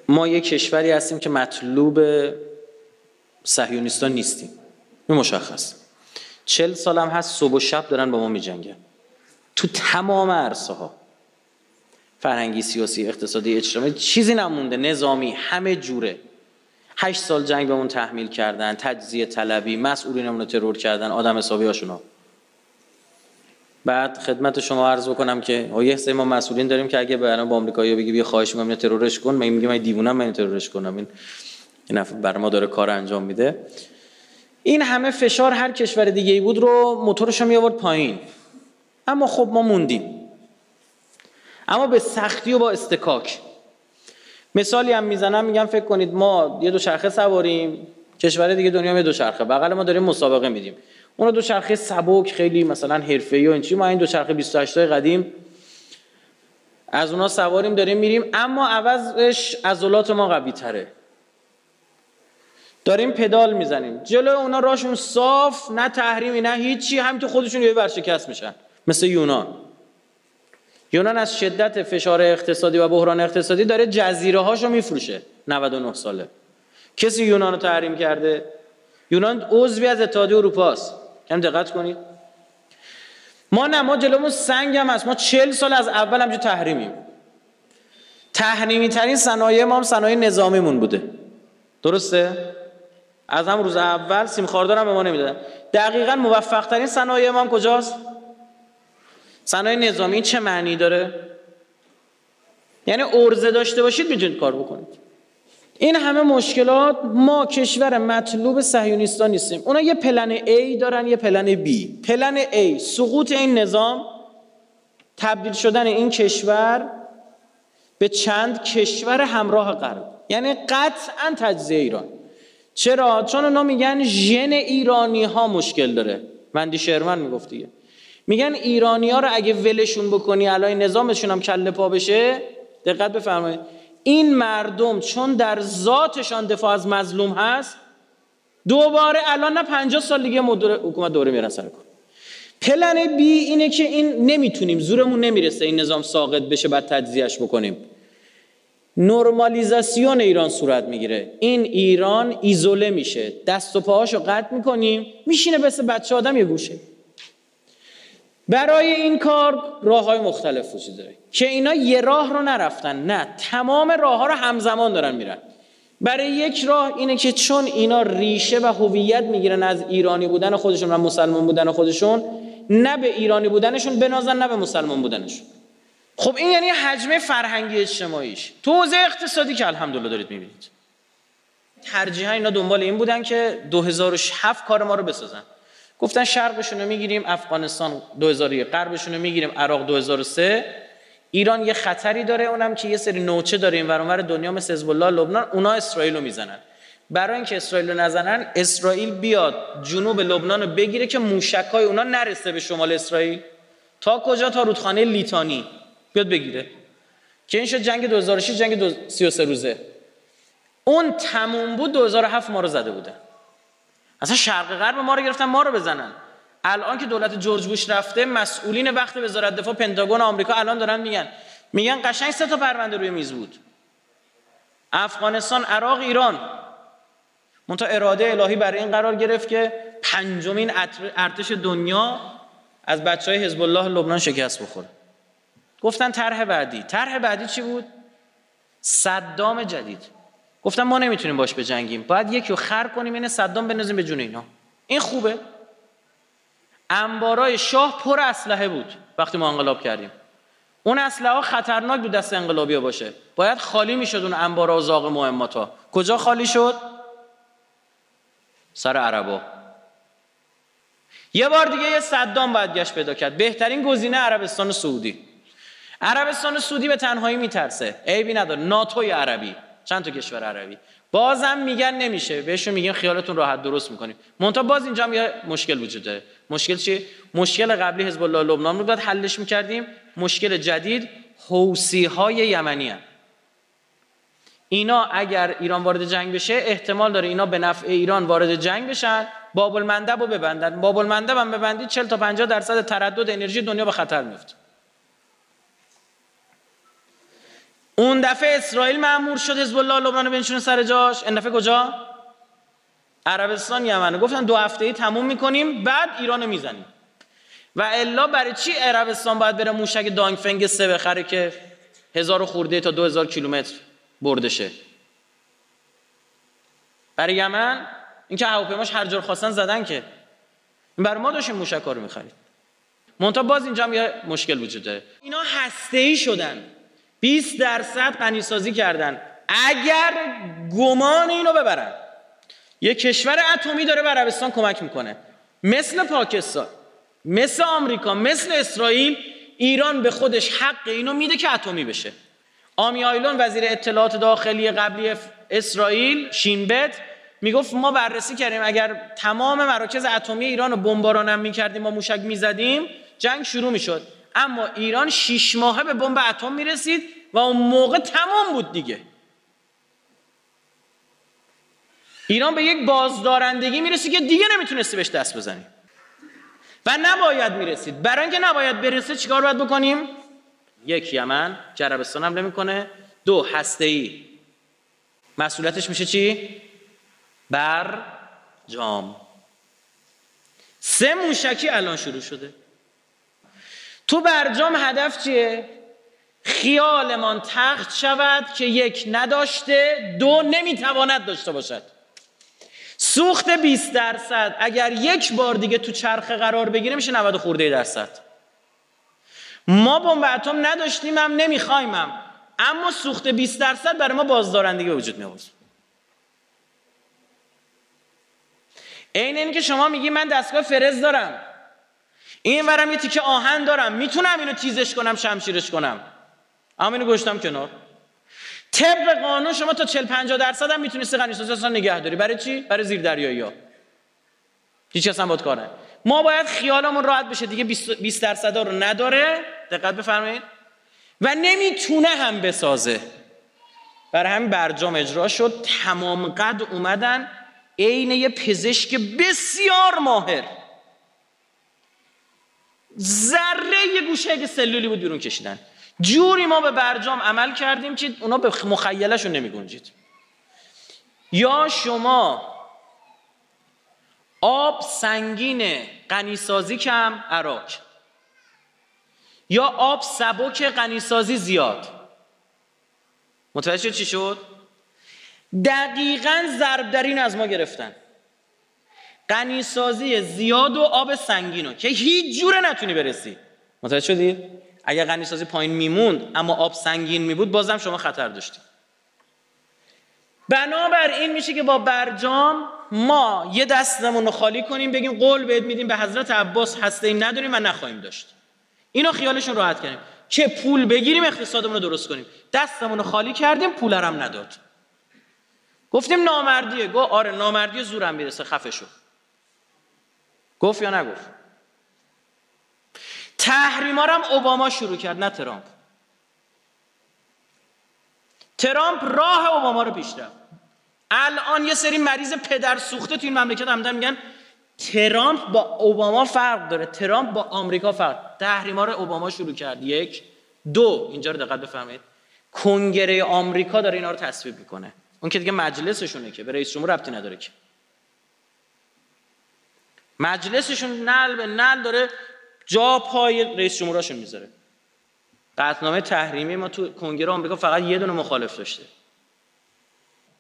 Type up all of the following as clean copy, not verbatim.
ما یک کشوری هستیم که مطلوب صهیونیستان نیستیم، این مشخص. 40 سال هم هست صبح و شب دارن با ما میجنگن تو تمام عرصه‌ها، فرهنگی، سیاسی، اقتصادی، اجتماعی، چیزی نمونده، نظامی، همه جوره. 8 سال جنگ بهمون تحمیل کردن، تجزیه طلبی، مسئولینمون رو ترور کردن، آدم حسابی هاشونا. بعد خدمت شما عرض بکنم که یه سری ما مسئولین داریم که اگه برام با آمریکایی‌ها بگی بیا خواهش می‌کنم ترورش کن، من میگم من دیوونم من ترورش کنم، این نفر برای ما داره کار انجام میده. این همه فشار هر کشور دیگه‌ای بود رو موتورش رو می‌آورد پایین، اما خب ما موندیم، اما به سختی و با استکاک. مثالی هم میزنم، میگم فکر کنید ما یه دوچرخه سواریم، کشور دیگه دنیا هم یه دوچرخه، بغل ما داریم مسابقه میدیم، اون دوچرخه سبک خیلی مثلا حرفه‌ای و این چی، ما این دوچرخه 28 تای قدیم از اونا سواریم داریم میریم، اما عوضش عضلات ما قوی تره، داریم پدال میزنیم جلو اونا، راشون صاف، نه تحریمی نه هیچی، هم تو خودشون یه ورشکست میشن. مثل یونان از شدت فشار اقتصادی و بحران اقتصادی داره جزیره هاشو میفروشه. 99 ساله کسی یونان رو تحریم کرده؟ یونان عضوی از اتحادیه اروپا است. کم دقت کنید. ما جلومون سنگ هم هست، ما 40 سال از اول همجور تحریمیم. تحریمی ترین صنایع ما هم صنایع نظامیمون بوده، درسته؟ از هم روز اول سیم خاردار هم به ما نمیدادن. دقیقاً موفق ترین صنایع ما هم کجاست؟ صنایع نظامی. این چه معنی داره؟ یعنی عرضه داشته باشید میتونید کار بکنید. این همه مشکلات، ما کشور مطلوب صهیونیستان نیستیم. اونا یه پلن A دارن، یه پلن B. پلن A سقوط این نظام، تبدیل شدن این کشور به چند کشور همراه غرب، یعنی قطعاً تجزیه ایران. چرا؟ چون اونا میگن ژن ایرانی ها مشکل داره. وندی شرمن میگفت دیگه، میگن ایرانی ها رو اگه ولشون بکنی الان نظامشون هم کله پا بشه، دقت بفرمایید، این مردم چون در ذاتشان دفاع از مظلوم هست، دوباره الان نه 50 سال دیگه حکومت دوره میرن سر کار. پلن بی اینه که این نمیتونیم، زورمون نمیرسه این نظام ساقط بشه بعد تجزیهش بکنیم. نورمالیزاسیون ایران صورت میگیره، این ایران ایزوله میشه، دست و پاهاشو قطع میکنیم، میشینه مثل بچه آدم یه گوشه. برای این کار راه‌های مختلف وجود داره که اینا یه راه رو نرفتن، نه تمام راه‌ها رو همزمان دارن میرن. برای یک راه اینه که چون اینا ریشه و هویت میگیرن از ایرانی بودن خودشون و مسلمان بودن خودشون، نه به ایرانی بودنشون بنازن نه به مسلمان بودنشون. خب این یعنی حجم فرهنگی اجتماعیش. تو حوزه اقتصادی که الحمدلله دارید میبینید، ترجیحاً اینا دنبال این بودن که 2007 کار ما رو بسازن. گفتن شرقشون رو میگیریم، افغانستان 2001، غربشون رو میگیریم، عراق 2003. ایران یه خطری داره، اونم که یه سری نوچه داره این ور اونور دنیا مثل حزب الله، لبنان، اونا اسرائیل رو میزنن. برای اینکه اسرائیل رو نزنن، اسرائیل بیاد جنوب لبنان رو بگیره که موشک‌های اونا نرسه به شمال اسرائیل. تا کجا؟ تا رودخانه لیتانی بیاد بگیره. که این شد جنگ 2006، جنگ 33 روزه. اون تموم بود 2007 ما رو زده بوده. اصلا شرق غرب ما رو گرفتن ما رو بزنن. الان که دولت جورج بوش رفته، مسئولین وقت وزارت دفاع پنتاگون آمریکا الان دارن میگن قشنگ 3 تا پرونده روی میز بود. افغانستان، عراق، ایران. منتها اراده الهی برای این قرار گرفت که 5مین ارتش دنیا از بچهای حزب الله لبنان شکست بخوره. گفتن طرح بعدی چی بود؟ صدام جدید. گفتن ما نمیتونیم باش بجنگیم، باید یکی رو خر کنیم، اینه صدام بندازیم به جون اینا. این خوبه. انبارای شاه پر اسلحه بود وقتی ما انقلاب کردیم. اون اسلحه ها خطرناک بود دست انقلابی‌ها باشه، باید خالی میشد اون انبارا و زاغ مهماتا. کجا خالی شد؟ سر عربا. یه بار دیگه یه صدام باید گشت پیدا کرد. بهترین گزینه عربستان سعودی. عربستان سعودی به تنهایی میترسه، عیبی نداره، ناتوی عربی، چند تا کشور عربی. بازم میگن نمیشه، بهشون میگن خیالتون راحت، درست میکنیم. منتها باز اینجا هم یه مشکل وجود داره. مشکل چی؟ مشکل قبلی حزب الله لبنان رو باید حلش میکردیم. مشکل جدید حوثی های یمنی هستند. اینا اگر ایران وارد جنگ بشه، احتمال داره اینا به نفع ایران وارد جنگ بشن، باب المندب رو ببندن. باب المندب هم ببندید 40 تا 50% تردد انرژی دنیا به خطر میفته. اون دفعه اسرائیل مأمور شد حزب الله لبنان بنشونه سر جاش. این دفعه کجا؟ عربستان یمن. گفتن 2 هفته‌ای تموم میکنیم بعد ایرانو میزنیم. و الا برای چی عربستان باید بره موشک دانگفنگ 3 بخره که 1000 خورده تا 2000 کیلومتر برده شه؟ برای یمن این که هواپیماش هر جور خواستن زدن که برای ما داشتیم موشک‌ها رو می‌خرید. منتها باز اینجا هم یه مشکل وجود داره. اینا هسته‌ای شدن. 20% غنیسازی کردن. اگر گمان اینو ببرن یه کشور اتمی داره به عربستان کمک میکنه، مثل پاکستان، مثل آمریکا، مثل اسرائیل، ایران به خودش حق اینو میده که اتمی بشه. آمی آیلون وزیر اطلاعات داخلی قبلی اسرائیل شین بت میگفت ما بررسی کردیم اگر تمام مراکز اتمی ایران رو بمباران هم میکردیم ما موشک میزدیم جنگ شروع میشد. اما ایران 6 ماهه به بمب اتم میرسید و اون موقع تمام بود دیگه. ایران به یک بازدارندگی میرسید که دیگه نمیتونستی بهش دست بزنی و نباید میرسید. برای اینکه نباید برسه چیکار باید بکنیم؟ 1 یمن که عربستان حمله میکنه، 2 هسته‌ای مسئولیتش میشه چی؟ برجام، 3 موشکی الان شروع شده. تو برجام هدف چیه؟ خیالمان تخت شود که 1 نداشته، 2 نمیتواند داشته باشد. سوخت 20% اگر 1 بار دیگه تو چرخه قرار بگیره میشه 90 خورده درصد. ما بمب اتم نداشتیم هم نمیخوایم هم، اما سوخت 20% برای ما بازدارندگی به وجود میاد. این که شما میگی من دستگاه فرز دارم، این ورم یه تیکه آهن دارم، میتونم اینو تیزش کنم شمشیرش کنم، اما اینو گذاشتم کنار. طبق قانون شما تا 40-50% هم میتونستی غنیسازی اصلا نگه داری. برای چی؟ برای زیردریایی‌ها. هیچ کس هم باید کار نکنه. ما باید خیالمون راحت بشه دیگه 20% رو نداره، دقت بفرمایید، و نمیتونه هم بسازه. برای همین برجام اجرا شد، تمام قد اومدن عین یه پزشک بسیار ماهر ذره یه گوشه سلولی بود بیرون کشیدن. جوری ما به برجام عمل کردیم که اونا به مخیلشون نمی گنجید. یا شما آب سنگین غنیسازی کم عراق، یا آب سبک غنیسازی زیاد. متوجه چی شد؟ دقیقاً ضرب در این از ما گرفتن. غنیسازی زیاد و آب سنگینو که هیچ جوره نتونی برسی. متوجه شدید؟ اگر غنیسازی پایین میموند اما آب سنگین میبود بازم شما خطر داشتید. بنابراین میشه که با برجام ما یه دستمون رو خالی کنیم، بگیم قول بهت میدیم به حضرت عباس هسته‌ای نداریم و نخواهیم داشت. اینو خیالشون راحت کردیم که پول بگیریم اقتصادمون رو درست کنیم. دستمون رو خالی کردیم، پول هم نداد. گفتیم نامردیه. گفت آره نامردیه، زورم میرسه، خفه شو. گفت یا نگفت؟ تحریما رو هم اوباما شروع کرد نه ترامپ. ترامپ راه اوباما رو پیش رفت. الان یه سری مریض پدر سوخته تو این مملکت هم میگن ترامپ با اوباما فرق داره، ترامپ با آمریکا فرق. تحریما رو اوباما شروع کرد. 1 2 اینجا رو دقت بفرمایید، کنگره آمریکا داره اینا رو تصویب میکنه. اون که دیگه مجلسشونه که به رئیس جمهور ربطی نداره که. مجلسشون نعل به نعل داره جا پای رئیس جمهوراشون میذاره. قطعنامه تحریمی ما تو کنگره آمریکا فقط یه دونه مخالف داشته،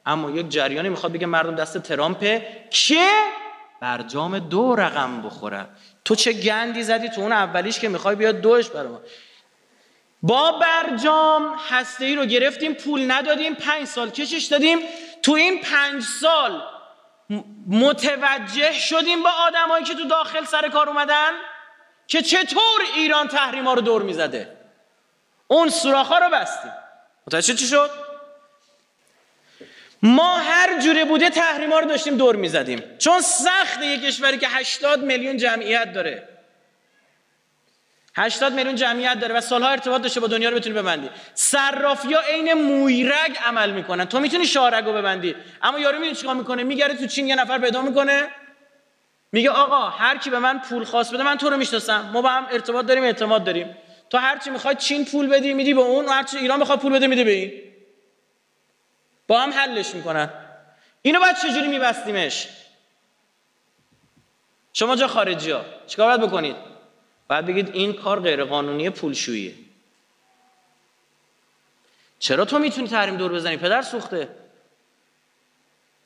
اما یک جریانی میخواد بگه مردم دست ترامپه که برجام 2 رقم بخوره. تو چه گندی زدی تو اون اولیش که میخوای بیاد 2ش برای ما. با برجام هسته‌ای رو گرفتیم، پول ندادیم، 5 سال کشش دادیم. تو این 5 سال متوجه شدیم با آدمایی که تو داخل سر کار اومدن که چطور ایران تحریما رو دور میزده. اون سوراخ‌ها رو بستیم. متوجه چی شد؟ ما هر جوره بوده تحریما رو داشتیم دور میزدیم، چون سخته یک کشوری که 80 میلیون جمعیت داره، 80 میلیون جمعیت داره و سالها ارتباط داشته با دنیا رو بتونی ببندی. صرافی‌ها عین مویرگ عمل میکنن. تو میتونی شاهرگو ببندی، اما یارو میدونی چیکار میکنه؟ میگره تو چین یه نفر پیدا میکنه، میگه آقا هر کی به من پول خواست بده من تو رو میشناسم، ما با هم ارتباط داریم، اعتماد داریم، تو هرچی میخواد چین پول بدی میدی به اون، هرچی ایران میخواد پول بده میده به این، با هم حلش میکنن. اینو باید چجوری میبستیمش؟ شما جا خارجی ها چیکار باید بکنید؟ باید بگید این کار غیر قانونی پولشوییه. چرا تو میتونی تحریم دور بزنی؟ پدر سوخته،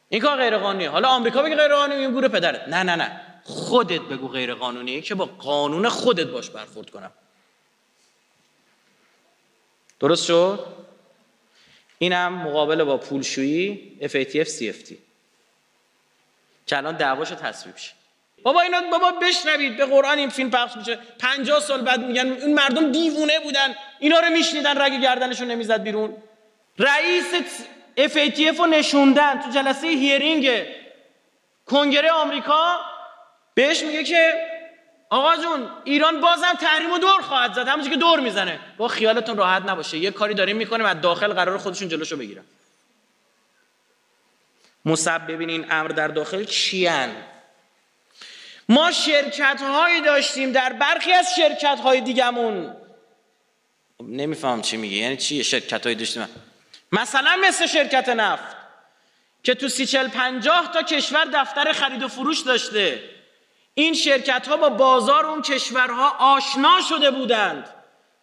این کار غیر قانونیه. حالا آمریکا بگه غیر قانونیه، این گوره پدرت. نه نه نه، خودت بگو غیر قانونیه که با قانون خودت باش برخورد کنم. درست شد؟ اینم مقابله با پولشویی FATF CFT که الان دعواشو تصویب شه. بابا اینا بابا بشنوید، به قرآن این فیلم پخش میشه 50 سال بعد میگن این مردم دیوونه بودن، اینا رو میشنیدن رگ گردنشون نمیزد بیرون. رئیس FATF رو نشوندن تو جلسه هیرینگ کنگره آمریکا، بهش میگه که آقا جون ایران بازم تحریمو دور خواهد زد، همونجوری که دور میزنه. با خیالتون راحت نباشه، یه کاری داریم میکنیم از داخل قرار خودشون جلوشو بگیرن. مسببین این امر در داخل کیان؟ ما شرکت هایی داشتیم در برخی از شرکت های دیگمون، نمیفهم چی میگه، یعنی چیه شرکت هایی داشتیم؟ مثلا مثل شرکت نفت که تو 30 40 50 تا کشور دفتر خرید و فروش داشته. این شرکت ها با بازار اون کشورها آشنا شده بودند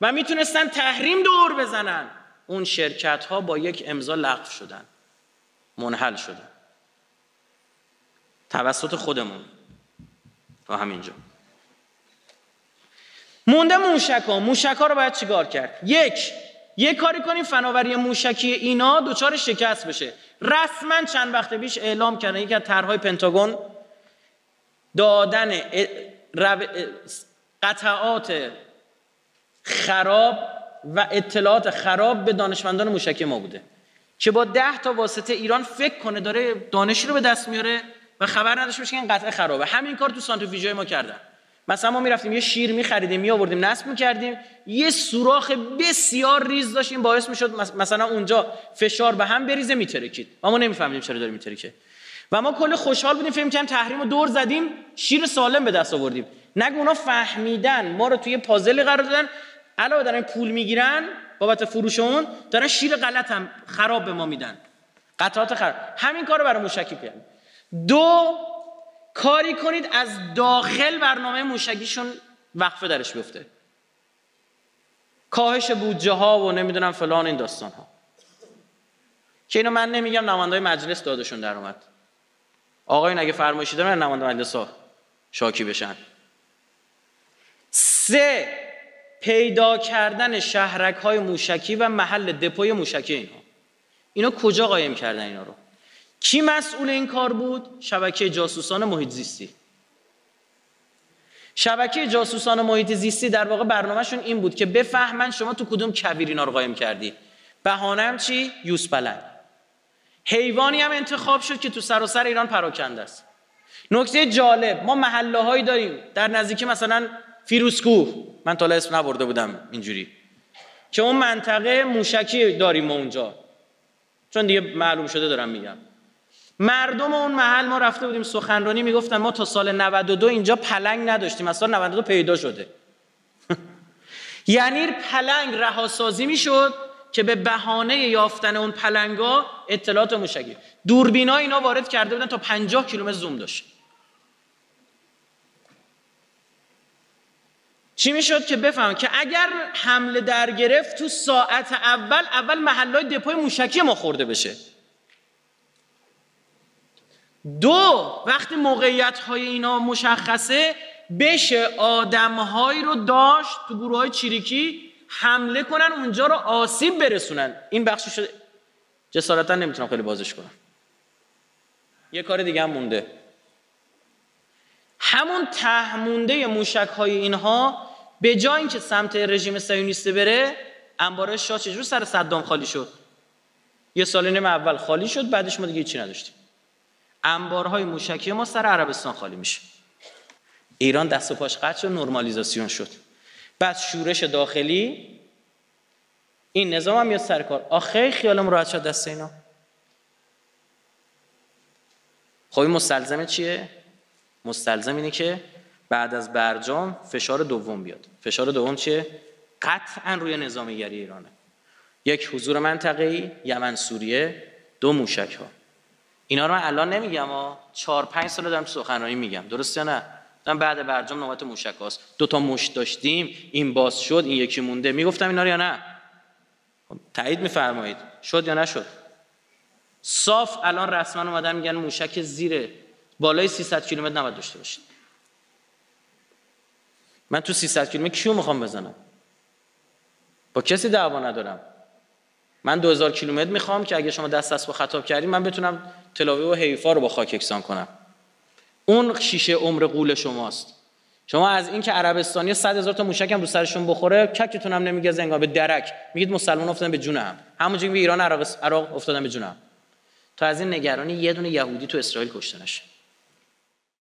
و میتونستن تحریم دور بزنن. اون شرکت ها با یک امضا لغو شدن، منحل شدن توسط خودمون. تا همینجا مونده موشک ها رو باید چیکار کرد؟ یک کاری کنیم فناوری موشکی اینا دوچار شکست بشه. رسما چند وقت پیش اعلام کردن یکی از طرحهای پنتاگون دادن قطعات خراب و اطلاعات خراب به دانشمندان موشکی ما بوده که با 10 تا واسطه ایران فکر کنه داره دانشی رو به دست میاره و خبر نداشته باشه که این قطعه خرابه. همین کار تو سانتریفیوژهای ما کردن. مثلا ما میرفتیم یه شیر میخریدیم میآوردیم نصب میکردیم، یه سوراخ بسیار ریز داشتیم، باعث میشد مثلا اونجا فشار به هم بریزه میترکید و ما نمیفهمیدیم چرا داره میترکه و ما کل خوشحال بودیم، فکر کردیم تحریم رو دور زدیم، شیر سالم به دست آوردیم. نگو اونا فهمیدن ما رو توی پازل قرار دادن، علاوه دارن پول میگیرن بابت فروش اون، دارن شیر غلط هم خراب به ما میدن، قطعات خراب. همین کارو برای موشکی کردیم. 2 کاری کنید از داخل برنامه موشکیشون وقفه درش بیفته، کاهش بودجه ها و نمیدونم فلان این داستان ها که اینو من نمیگم، نمایندای مجلس دادشون در اومد. آقایون اگه فرمایشی دارن نماینده مجلس ها شاکی بشن. 3 پیدا کردن شهرک های موشکی و محل دپوی موشکی اینا کجا قایم کردن اینا رو؟ کی مسئول این کار بود؟ شبکه جاسوسان محیط زیستی. شبکه جاسوسان محیط زیستی در واقع برنامهشون این بود که بفهمن شما تو کدوم کویر اینا رو قایم کردی. بهانه‌ام چی؟ یوز پلنگ. حیوانی هم انتخاب شد که تو سراسر ایران پراکنده است. نکته جالب، ما محله هایی داریم در نزدیکی مثلا فیروزکوه، من تا اسم نبرده بودم اینجوری، که اون منطقه موشکی داریم ما اونجا، چون دیگه معلوم شده دارم میگم. مردم اون محل ما رفته بودیم سخنرانی میگفتن ما تا سال 92 اینجا پلنگ نداشتیم، از سال 92 پیدا شده. یعنی پلنگ رهاسازی میشد که به بهانه یافتن اون پلنگا اطلاعات موشکی، دوربینا اینا وارد کرده بودن تا 50 کیلومتر زوم داشت. چی میشد که بفهم که اگر حمله در گرفت تو ساعت اول محلهای دپوی موشکی ما خورده بشه. 2 وقتی موقعیت‌های اینا مشخصه بشه آدم‌هایی رو داشت تو گروه‌های چریکی حمله کنن اونجا رو آسیب برسونن. این بخشش جسارتا نمیتونم خیلی بازش کنم. یه کار دیگه هم مونده، همون ته مونده موشک‌های اینها به جای اینکه سمت رژیم صهیونیستی بره، انبار شاه چجور سر صدام خالی شد؟ 1 سال و نیم اول خالی شد، بعدش ما دیگه هیچی نداشتیم. انبارهای موشکی ما سر عربستان خالی میشه. ایران دست و پاش قطع شد، نرمالیزاسیون شد. بعد شورش داخلی، این نظام هم میاد سر کار. آخه خیالم راحت شد دست اینا. خب این مستلزم چیه؟ مستلزم اینه که بعد از برجام فشار دوم بیاد. فشار دوم چیه؟ قطعا روی نظامیگری ایرانه. یک، حضور منطقه‌ای، یمن سوریه. دو، موشک ها. اینا رو من الان نمیگم 4-5 سال دارم سخنرانی میگم، درسته یا نه؟ من بعد برجام نوبت موشک هاست، 2 تا مشت داشتیم، این باز شد، این یکی مونده، میگفتم اینا رو یا نه؟ تایید میفرمایید شد یا نشد؟ صاف الان رسما اومدن میگن موشک زیر بالای 300 کیلومتر نباید داشته باشید. من تو 300 کیلومتر کیو میخوام بزنم؟ با کسی دعوا ندارم. من 2000 کیلومتر میخوام که اگه شما دست با خطاب کردین من بتونم تل آویو و حیفا رو با خاک یکسان کنم. اون شیشه عمر غول شماست. شما از این که عربستانی 100,000 تا موشک هم رو سرشون بخوره ککتون هم نمیگه انگار به درک میگید مسلمان افتادن به جون هم، همونجوری که ایران عراق افتادن به جون هم. تا از این نگرانی یه دونه یهودی تو اسرائیل کشته نشه.